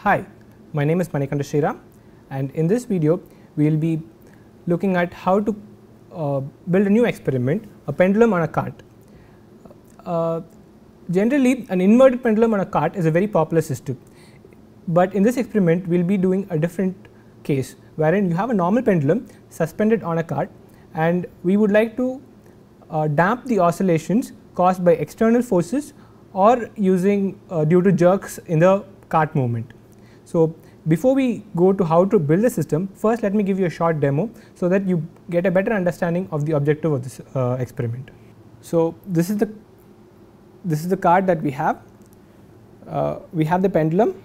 Hi, my name is Manikanda Shira, and in this video we will be looking at how to build a new experiment, a pendulum on a cart. Generally, an inverted pendulum on a cart is a very popular system, but in this experiment we will be doing a different case wherein you have a normal pendulum suspended on a cart, and we would like to damp the oscillations caused by external forces or using due to jerks in the cart movement. So, before we go to how to build the system, first let me give you a short demo so that you get a better understanding of the objective of this experiment. So, this is the cart that we have. We have the pendulum,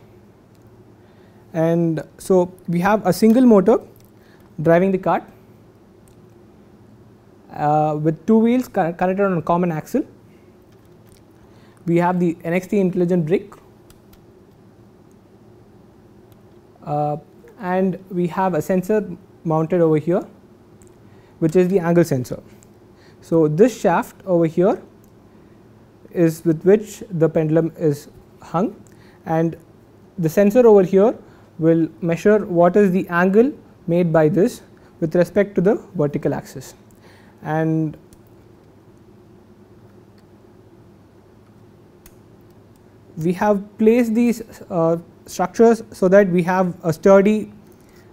and so we have a single motor driving the cart with two wheels connected on a common axle. We have the NXT intelligent brick, and we have a sensor mounted over here, which is the angle sensor. So, this shaft over here is with which the pendulum is hung, and the sensor over here will measure what is the angle made by this with respect to the vertical axis. And we have placed these structures so that we have a sturdy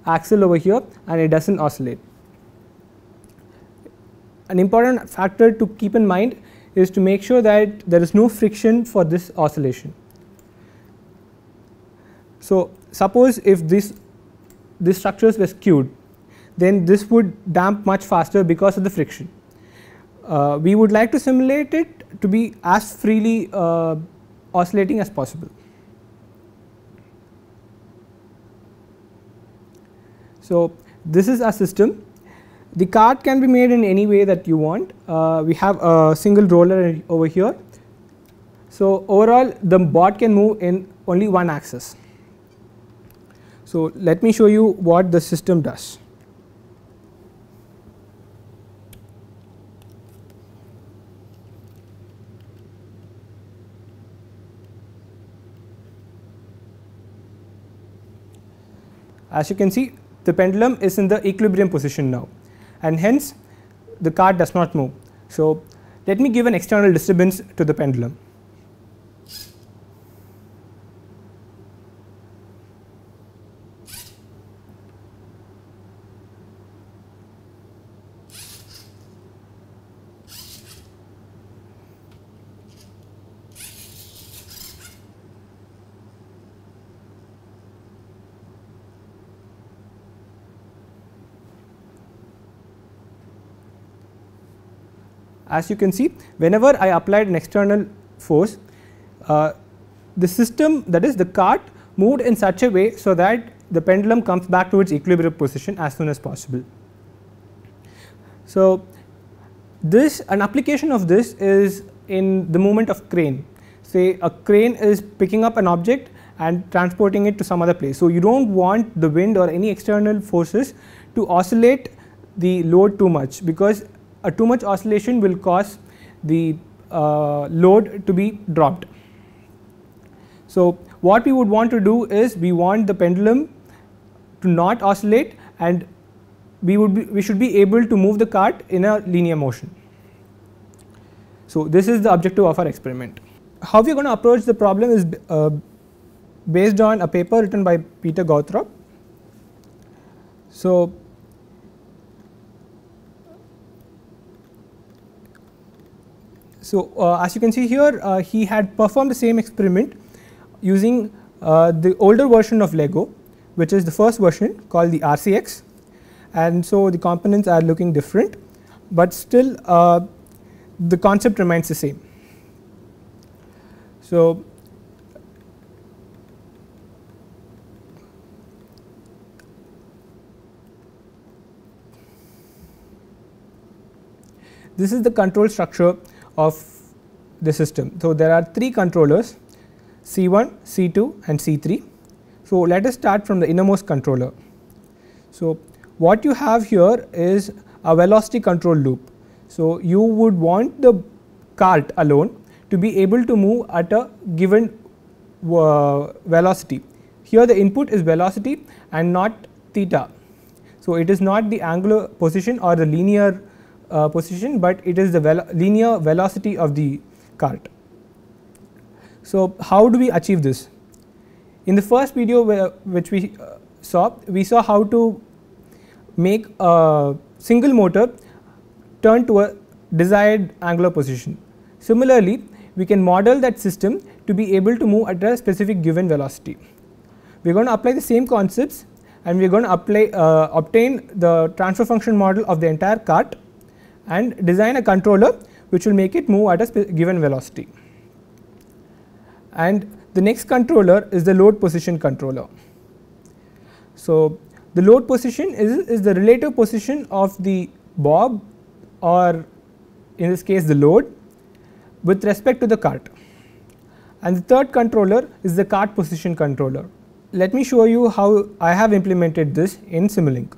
axle over here and it does not oscillate. An important factor to keep in mind is to make sure that there is no friction for this oscillation. So, suppose if these structures were skewed, then this would damp much faster because of the friction. We would like to simulate it to be as freely oscillating as possible. So, this is our system. The cart can be made in any way that you want. We have a single roller over here. So, overall the board can move in only one axis. So, let me show you what the system does. As you can see, the pendulum is in the equilibrium position now, and hence the cart does not move. So, let me give an external disturbance to the pendulum. As you can see, whenever I applied an external force, the system, that is the cart, moved in such a way so that the pendulum comes back to its equilibrium position as soon as possible. So, an application of this is in the movement of crane. Say a crane is picking up an object and transporting it to some other place. So, you do not want the wind or any external forces to oscillate the load too much, because a too much oscillation will cause the load to be dropped. So, what we would want to do is we want the pendulum to not oscillate, and we should be able to move the cart in a linear motion. So, this is the objective of our experiment. How we are going to approach the problem is based on a paper written by Peter Gautrop. So, as you can see here, he had performed the same experiment using the older version of Lego, which is the first version called the RCX, and so the components are looking different, but still the concept remains the same. So, this is the control structure of the system. So, there are three controllers, C1, C2 and C3. So, let us start from the innermost controller. So, what you have here is a velocity control loop. So, you would want the cart alone to be able to move at a given velocity. here the input is velocity and not theta. So, it is not the angular position or the linear position, but it is the linear velocity of the cart. So, how do we achieve this? In the first video which we saw how to make a single motor turn to a desired angular position. Similarly, we can model that system to be able to move at a specific given velocity. We are going to apply the same concepts, and we are going to obtain the transfer function model of the entire cart and design a controller which will make it move at a given velocity. And the next controller is the load position controller. So, the load position is the relative position of the bob, or in this case the load, with respect to the cart. And the third controller is the cart position controller. Let me show you how I have implemented this in Simulink.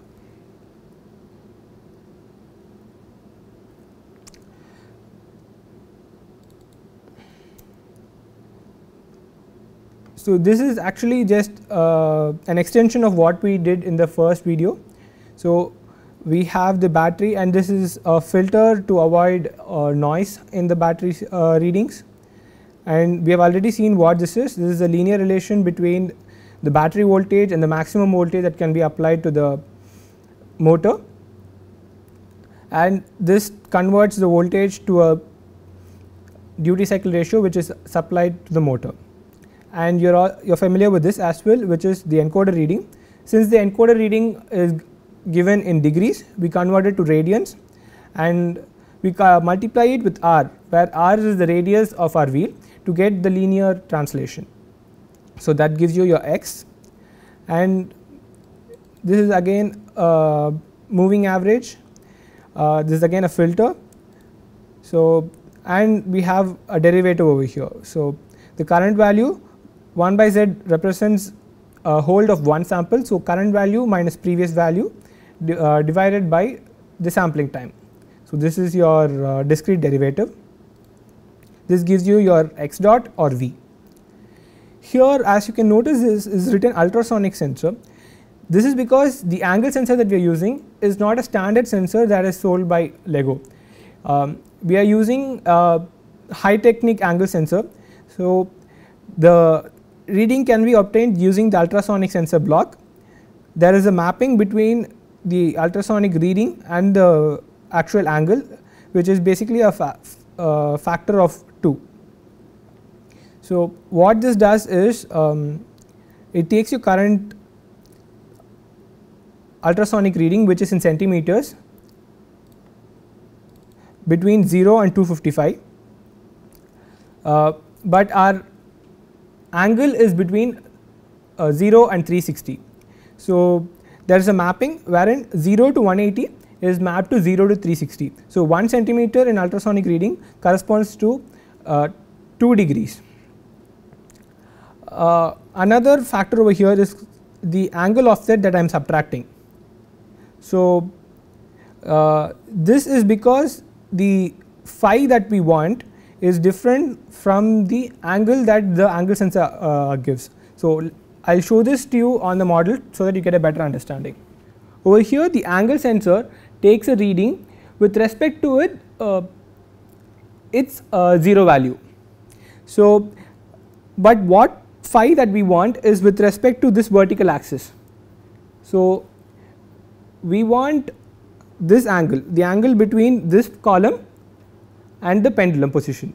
So, this is actually just an extension of what we did in the first video. So, we have the battery, and this is a filter to avoid noise in the battery readings, and we have already seen what this is. This is a linear relation between the battery voltage and the maximum voltage that can be applied to the motor, and this converts the voltage to a duty cycle ratio which is supplied to the motor. And you're familiar with this as well, which is the encoder reading. Since the encoder reading is given in degrees, we convert it to radians, and we multiply it with r, where r is the radius of our wheel, to get the linear translation. So, that gives you your x, and this is again moving average, this is again a filter. So, and we have a derivative over here. So, the current value 1 by z represents a hold of one sample. So, current value minus previous value divided by the sampling time. So, this is your discrete derivative. This gives you your x dot or v. Here, as you can notice, this is written ultrasonic sensor. This is because the angle sensor that we are using is not a standard sensor that is sold by Lego. We are using a high technique angle sensor. So, the reading can be obtained using the ultrasonic sensor block. There is a mapping between the ultrasonic reading and the actual angle, which is basically a factor of 2. So, what this does is it takes your current ultrasonic reading, which is in centimeters, between 0 and 255, but our angle is between 0 and 360. So, there is a mapping wherein 0 to 180 is mapped to 0 to 360. So, 1 centimeter in ultrasonic reading corresponds to 2 degrees. Another factor over here is the angle offset that I am subtracting. So, this is because the phi that we want is different from the angle that the angle sensor gives. So, I will show this to you on the model so that you get a better understanding. Over here, the angle sensor takes a reading with respect to its 0 value. So, but what phi that we want is with respect to this vertical axis. So, we want this angle, the angle between this column and the pendulum position.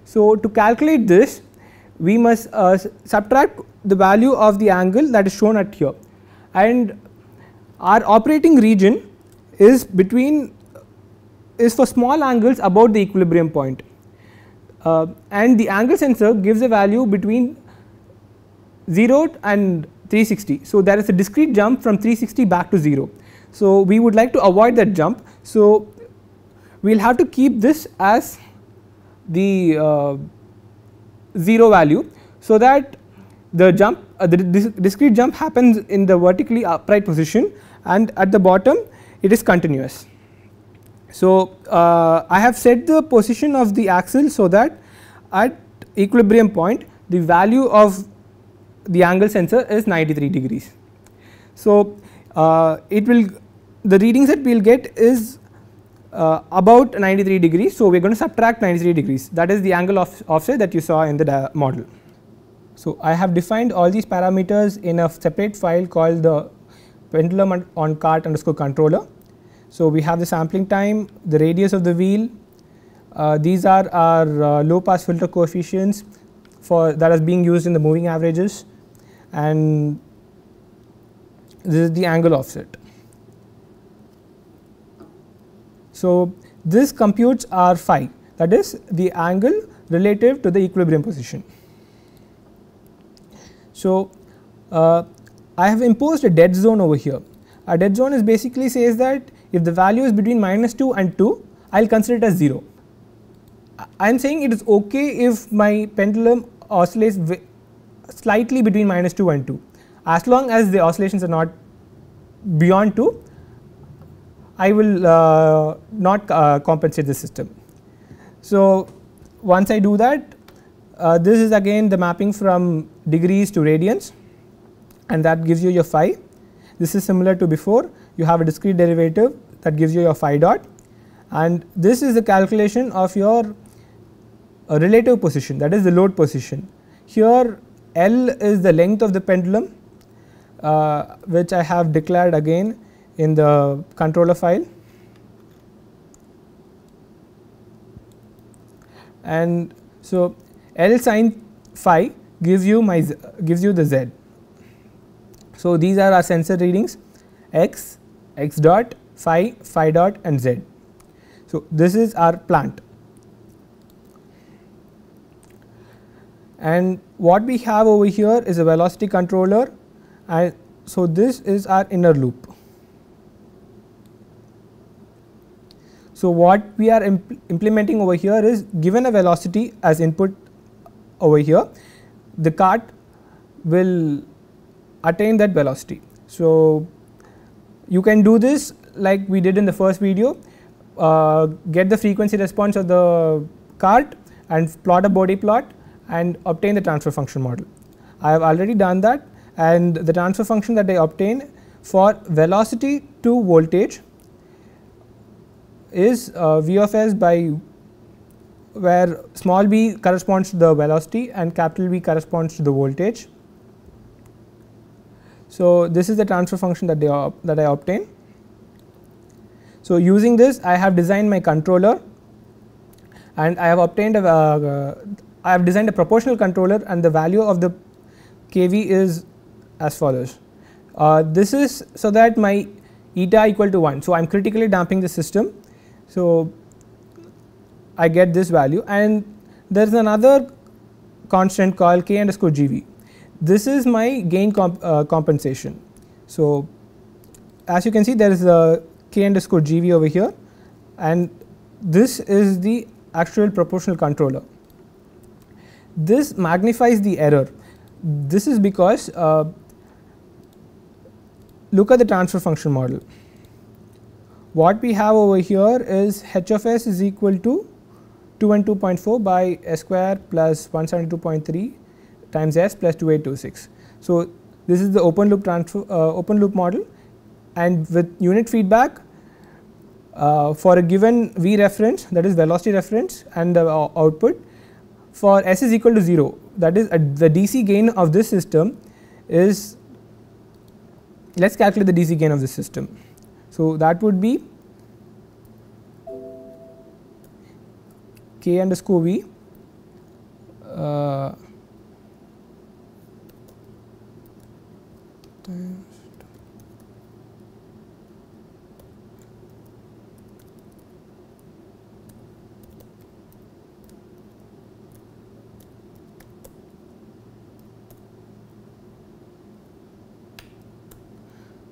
So, to calculate this, we must subtract the value of the angle that is shown at here, and our operating region is for small angles about the equilibrium point, and the angle sensor gives a value between 0 and 360. So, there is a discrete jump from 360 back to 0. So, we would like to avoid that jump. So, we will have to keep this as the 0 value, so that the jump the discrete jump happens in the vertically upright position, and at the bottom it is continuous. So, I have set the position of the axle so that at equilibrium point the value of the angle sensor is 93 degrees. So, the readings that we will get is about 93 degrees. So, we are going to subtract 93 degrees, that is the angle of offset that you saw in the model. So, I have defined all these parameters in a separate file called the pendulum on cart underscore controller. So, we have the sampling time, the radius of the wheel, these are our low pass filter coefficients for that is being used in the moving averages, and this is the angle offset. So, this computes our phi, that is the angle relative to the equilibrium position. So, I have imposed a dead zone over here. A dead zone is basically says that if the value is between -2 and 2, I will consider it as 0. I am saying it is okay if my pendulum oscillates slightly between -2 and 2, as long as the oscillations are not beyond 2, I will not compensate the system. So, once I do that, this is again the mapping from degrees to radians, and that gives you your phi. This is similar to before, you have a discrete derivative that gives you your phi dot, and this is the calculation of your relative position, that is the load position. Here L is the length of the pendulum, which I have declared again in the controller file, and so L sin phi gives you the Z. So, these are our sensor readings x, x dot, phi, phi dot and Z. So, this is our plant, and what we have over here is a velocity controller, and so this is our inner loop. So, what we are implementing over here is, given a velocity as input over here, the cart will attain that velocity. So, you can do this like we did in the first video, get the frequency response of the cart and plot a Bode plot and obtain the transfer function model. I have already done that, and the transfer function that I obtain for velocity to voltage is V of s by, where small b corresponds to the velocity and capital V corresponds to the voltage. So, this is the transfer function that I obtain. So, using this I have designed my controller, and I have obtained I have designed a proportional controller, and the value of the kV is as follows. This is so that my eta equal to 1. So, I am critically damping the system. So, I get this value, and there is another constant called k underscore GV. This is my gain compensation. So, as you can see, there is a k underscore GV over here, and this is the actual proportional controller. This magnifies the error. This is because look at the transfer function model. What we have over here is h of s is equal to 212.4 by s square plus 172.3 times s plus 2826. So, this is the open loop model, and with unit feedback for a given V reference, that is velocity reference, and the output for s is equal to 0, that is the DC gain of this system is, let us calculate the DC gain of this system. So, that would be k underscore V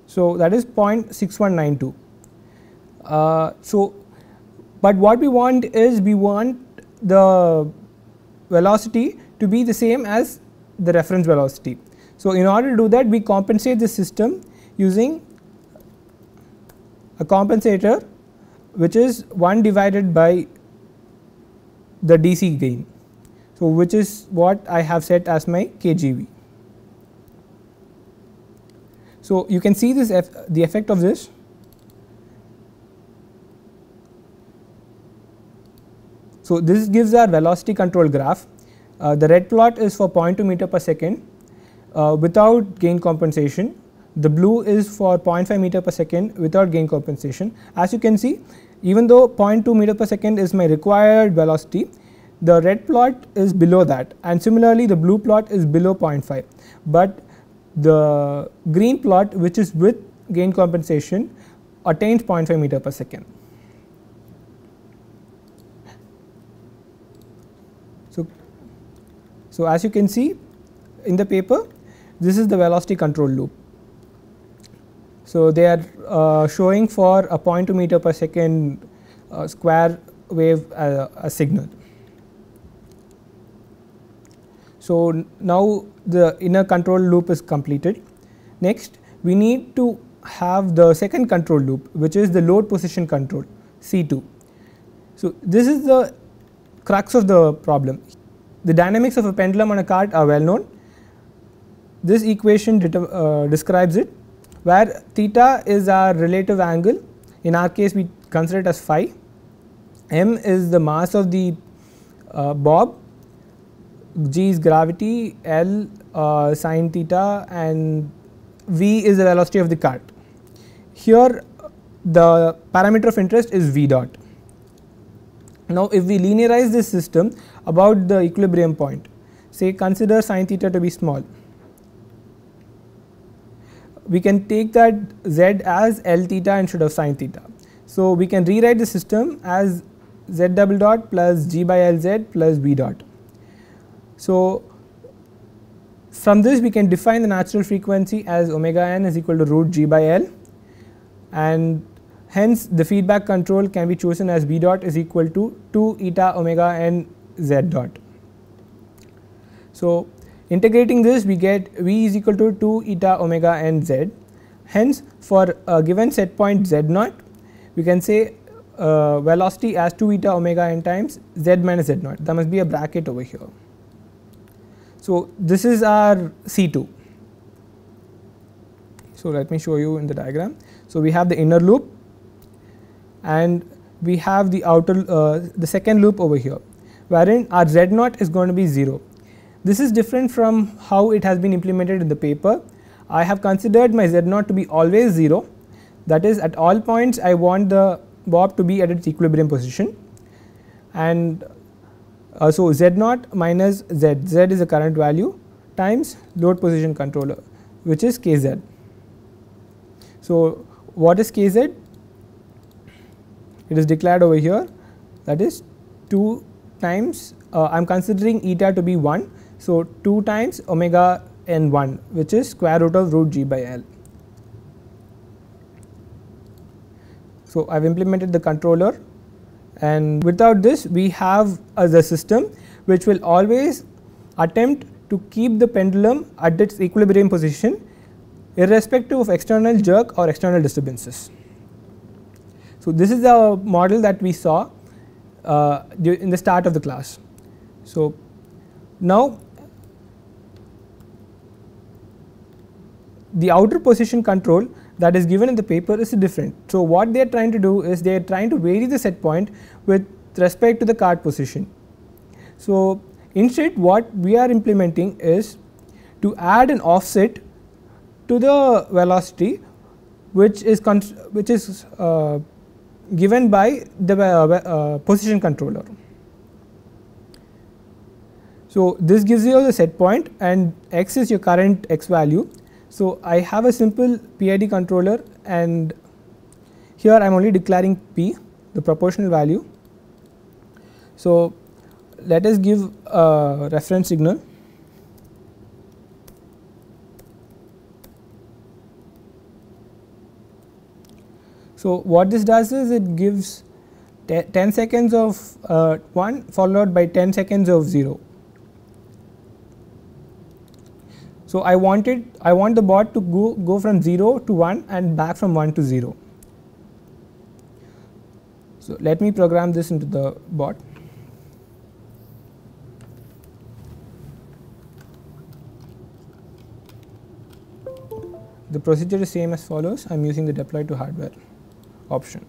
so that is 0.6192. So, but what we want is, we want the velocity to be the same as the reference velocity. So, in order to do that, we compensate the system using a compensator, which is 1 divided by the DC gain. So, which is what I have set as my KGV. So, you can see this the effect of this. So, this gives our velocity control graph. The red plot is for 0.2 meter per second without gain compensation. The blue is for 0.5 meter per second without gain compensation. As you can see, even though 0.2 meter per second is my required velocity, the red plot is below that, and similarly the blue plot is below 0.5, but the green plot, which is with gain compensation, attains 0.5 meter per second. So, as you can see in the paper, this is the velocity control loop. So, they are showing for a 0.2 meter per second square wave a signal. So, now the inner control loop is completed. Next, we need to have the second control loop, which is the load position control, C2. So, this is the crux of the problem. The dynamics of a pendulum on a cart are well known. This equation describes it, where theta is our relative angle. In our case, we consider it as phi. M is the mass of the bob, g is gravity, L sin theta, and v is the velocity of the cart. Here the parameter of interest is v dot. Now, if we linearize this system about the equilibrium point, say consider sin theta to be small, we can take that z as L theta instead of sin theta. So, we can rewrite the system as z double dot plus g by Lz plus v dot. So, from this we can define the natural frequency as omega n is equal to root g by L, and hence the feedback control can be chosen as v dot is equal to 2 eta omega n z dot. So, integrating this, we get v is equal to 2 eta omega n z. Hence, for a given set point z naught, we can say velocity as 2 eta omega n times z minus z naught. There must be a bracket over here. So, this is our C2. So, let me show you in the diagram. So, we have the inner loop and we have the outer the second loop over here, wherein our z naught is going to be 0. This is different from how it has been implemented in the paper. I have considered my z naught to be always 0, that is, at all points I want the bob to be at its equilibrium position, and so z naught minus z, z is the current value times load position controller, which is kz. So, what is kz? It is declared over here, that is 2 times I am considering eta to be 1. So, 2 times omega n 1, which is square root of root g by L. So, I have implemented the controller, and without this we have the system which will always attempt to keep the pendulum at its equilibrium position irrespective of external jerk or external disturbances. So, this is the model that we saw in the start of the class. So, now the outer position control that is given in the paper is different. So, what they are trying to do is they are trying to vary the set point with respect to the cart position. So, instead what we are implementing is to add an offset to the velocity which is given by the position controller. So, this gives you the set point and x is your current x value. So, I have a simple PID controller, and here I am only declaring p, the proportional value. So, let us give a reference signal. So, what this does is it gives 10 seconds of 1 followed by 10 seconds of 0. So, I want the bot to go from 0 to 1 and back from 1 to 0. So, let me program this into the bot. The procedure is same as follows. I am using the deploy to hardware option.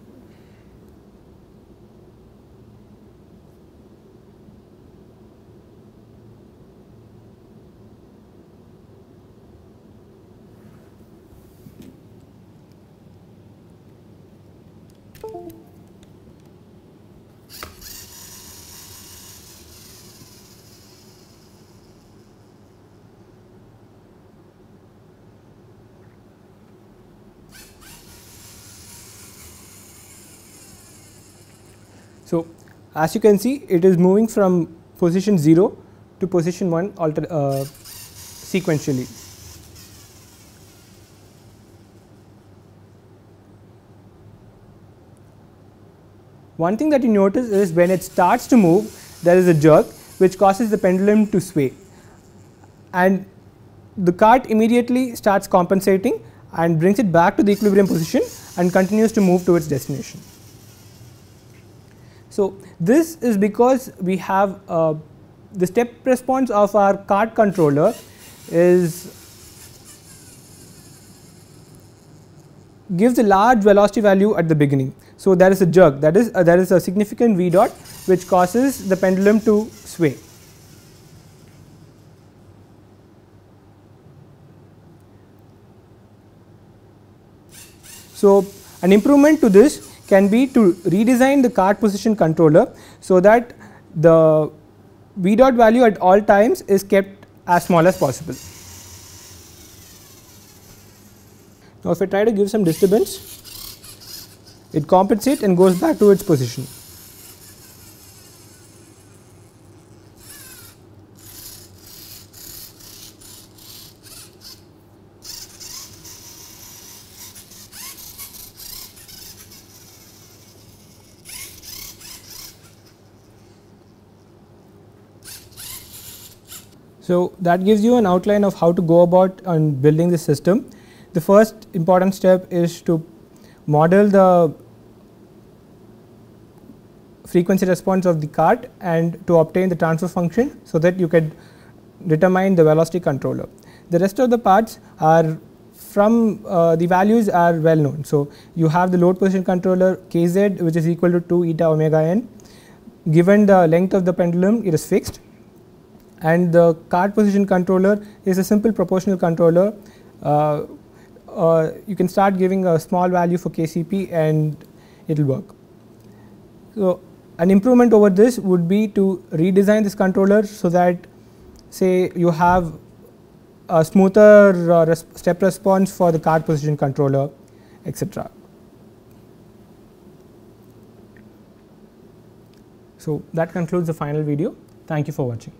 So, as you can see, it is moving from position 0 to position 1 sequentially. One thing that you notice is when it starts to move, there is a jerk which causes the pendulum to sway, and the cart immediately starts compensating and brings it back to the equilibrium position and continues to move towards destination. So, this is because we have the step response of our cart controller gives a large velocity value at the beginning. So, there is a jerk, that is there is a significant V dot which causes the pendulum to sway. So, an improvement to this can be to redesign the cart position controller so that the V dot value at all times is kept as small as possible. Now, if I try to give some disturbance, it compensates and goes back to its position. So, that gives you an outline of how to go about on building this system. The first important step is to model the frequency response of the cart and to obtain the transfer function, so that you can determine the velocity controller. The rest of the parts are from the values are well known. So, you have the load position controller Kz, which is equal to 2 eta omega n. Given the length of the pendulum, it is fixed, and the cart position controller is a simple proportional controller. You can start giving a small value for KCP and it will work. So, an improvement over this would be to redesign this controller so that, say, you have a smoother step response for the cart position controller, etc. So, that concludes the final video. Thank you for watching.